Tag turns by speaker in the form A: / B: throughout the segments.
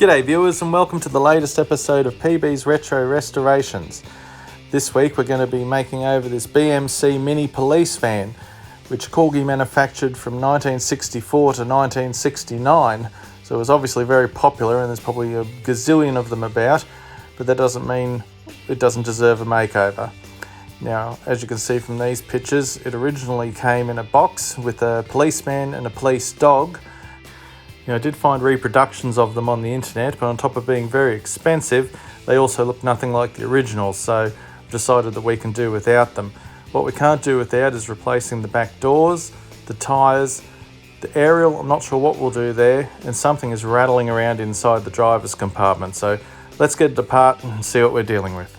A: G'day viewers and welcome to the latest episode of PB's Retro Restorations. This week we're going to be making over this BMC mini police van, which Corgi manufactured from 1964 to 1969. So it was obviously very popular and there's probably a gazillion of them about, but that doesn't mean it doesn't deserve a makeover. Now, as you can see from these pictures, it originally came in a box with a policeman and a police dog. I did find reproductions of them on the internet, but on top of being very expensive, they also look nothing like the originals, so I've decided that we can do without them. What we can't do without is replacing the back doors, the tyres, the aerial. I'm not sure what we'll do there, and something is rattling around inside the driver's compartment, so let's get it apart and see what we're dealing with.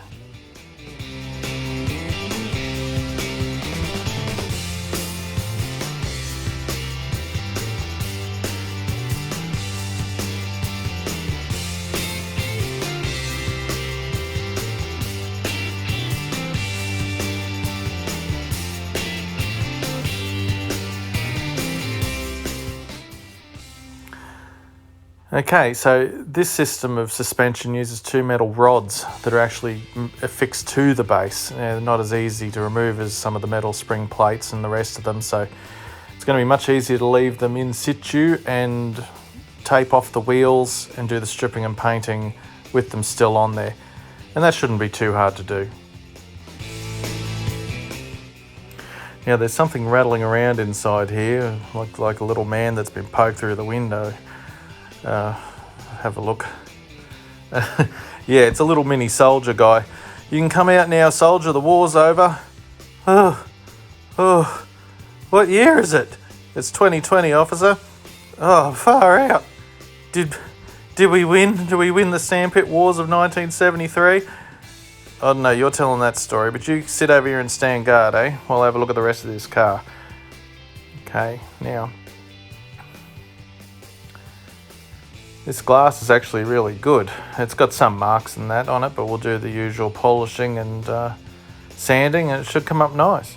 A: Okay, so this system of suspension uses two metal rods that are actually affixed to the base. They're not as easy to remove as some of the metal spring plates and the rest of them, so it's going to be much easier to leave them in situ and tape off the wheels and do the stripping and painting with them still on there. And that shouldn't be too hard to do. Now there's something rattling around inside here, like a little man that's been poked through the window. Have a look. Yeah, it's a little mini soldier guy. You can come out now, soldier, the war's over. Oh, what year is it? It's 2020, officer. Oh, far out. Did we win? Did we win the Sandpit Wars of 1973? I don't know, you're telling that story, but you sit over here and stand guard, eh? While I have a look at the rest of this car. Okay, now. This glass is actually really good. It's got some marks and that on it, but we'll do the usual polishing and sanding and it should come up nice.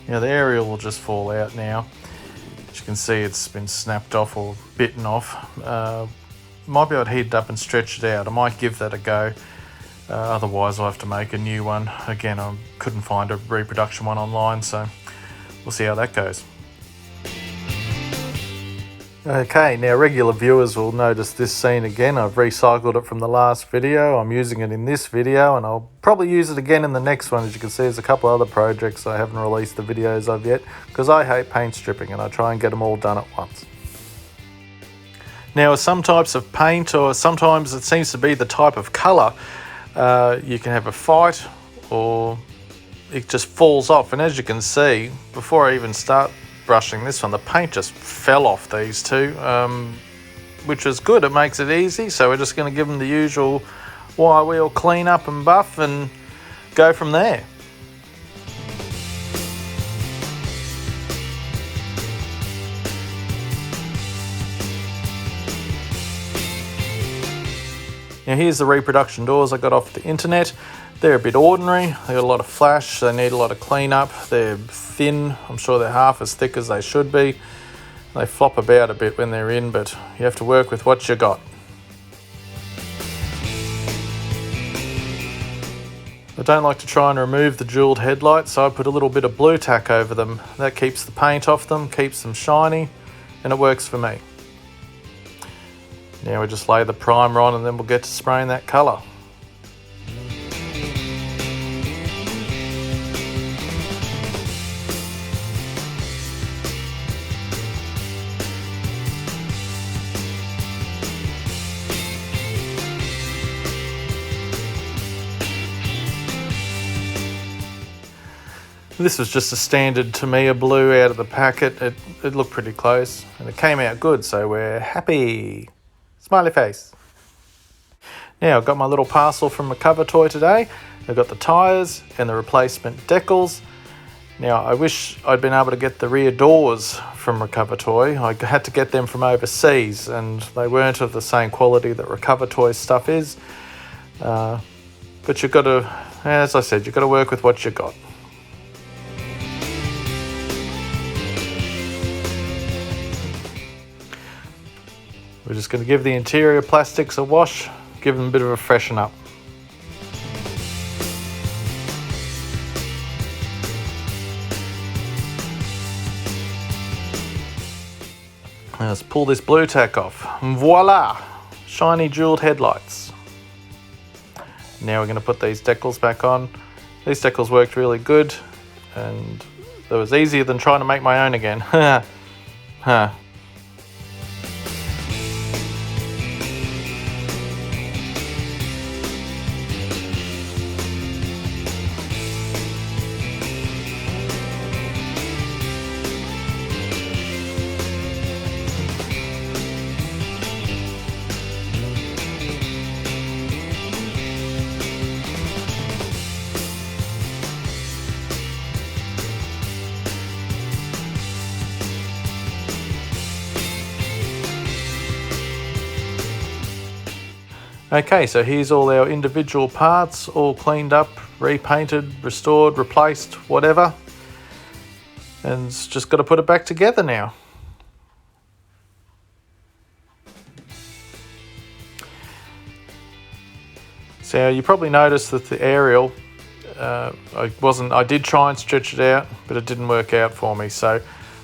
A: Now the aerial will just fall out now. As you can see, it's been snapped off or bitten off. Might be able to heat it up and stretch it out. I might give that a go. Otherwise I'll have to make a new one. Again, I couldn't find a reproduction one online, so we'll see how that goes. Okay, now regular viewers will notice this scene again. I've recycled it from the last video. I'm using it in this video and I'll probably use it again in the next one. As you can see, there's a couple other projects I haven't released the videos of yet because I hate paint stripping and I try and get them all done at once. Now, with some types of paint, or sometimes it seems to be the type of colour, you can have a fight or it just falls off. And as you can see, before I even start brushing this one, the paint just fell off these two, which is good. It makes it easy. So we're just going to give them the usual wire wheel clean up and buff and go from there. Now here's the reproduction doors I got off the internet. They're a bit ordinary, they got a lot of flash, they need a lot of cleanup. They're thin, I'm sure they're half as thick as they should be. They flop about a bit when they're in, but you have to work with what you got. I don't like to try and remove the jeweled headlights, so I put a little bit of blue tack over them. That keeps the paint off them, keeps them shiny, and it works for me. Now we just lay the primer on and then we'll get to spraying that colour. This was just a standard Tamiya blue out of the packet. It looked pretty close and it came out good, so we're happy. Smiley face. Now I've got my little parcel from Recover Toy today. I've got the tyres and the replacement decals. Now I wish I'd been able to get the rear doors from Recover Toy. I had to get them from overseas and they weren't of the same quality that Recover Toy stuff is. But you've got to as I said, you've got to work with what you got. We're just going to give the interior plastics a wash, give them a bit of a freshen up. Let's pull this blue tack off. Voila! Shiny jeweled headlights. Now we're going to put these decals back on. These decals worked really good, and it was easier than trying to make my own again. Huh. Okay, so here's all our individual parts, all cleaned up, repainted, restored, replaced, whatever. And it's just got to put it back together now. So you probably noticed that the aerial, I did try and stretch it out, but it didn't work out for me. So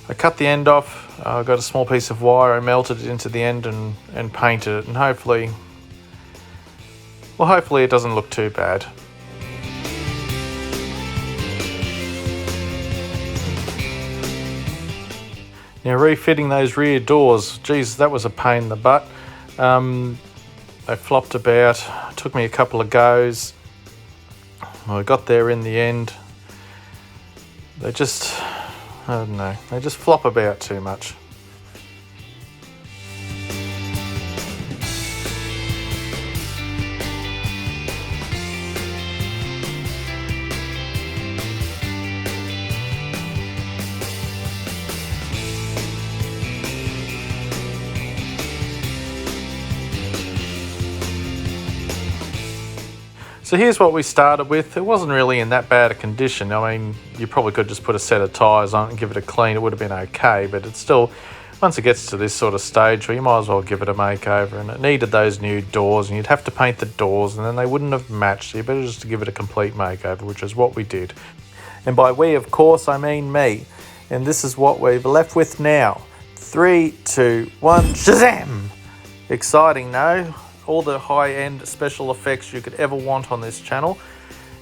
A: I cut the end off, I got a small piece of wire, I melted it into the end and painted it, and hopefully it doesn't look too bad. Now refitting those rear doors, geez, that was a pain in the butt. They flopped about, it took me a couple of goes. I got there in the end. They just, I don't know, they just flop about too much. So here's what we started with. It wasn't really in that bad a condition. I mean, you probably could just put a set of tyres on it and give it a clean. It would have been okay, but it's still, once it gets to this sort of stage, well, you might as well give it a makeover. And it needed those new doors, and you'd have to paint the doors, and then they wouldn't have matched. So you better just give it a complete makeover, which is what we did. And by we, of course, I mean me. And this is what we've left with now. 3, 2, 1, shazam! Exciting, no? All the high-end special effects you could ever want on this channel.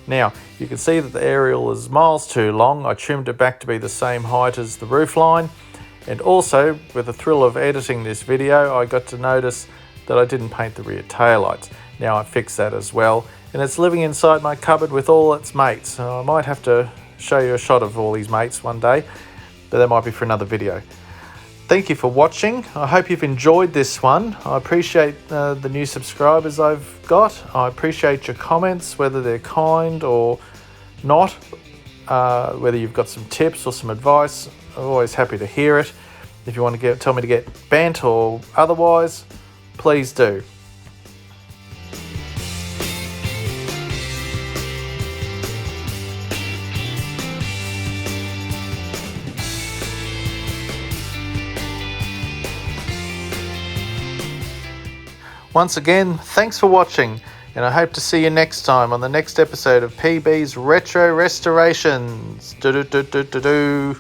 A: Now, you can see that the aerial is miles too long. I trimmed it back to be the same height as the roofline. And also, with the thrill of editing this video, I got to notice that I didn't paint the rear taillights. Now I fixed that as well. And it's living inside my cupboard with all its mates. So I might have to show you a shot of all these mates one day, but that might be for another video. Thank you for watching. I hope you've enjoyed this one. I appreciate the new subscribers I've got. I appreciate your comments, whether they're kind or not, whether you've got some tips or some advice. I'm always happy to hear it. If you want to tell me to get bent or otherwise, please do. Once again, thanks for watching, and I hope to see you next time on the next episode of PB's Retro Restorations. Do-do-do-do-do-do.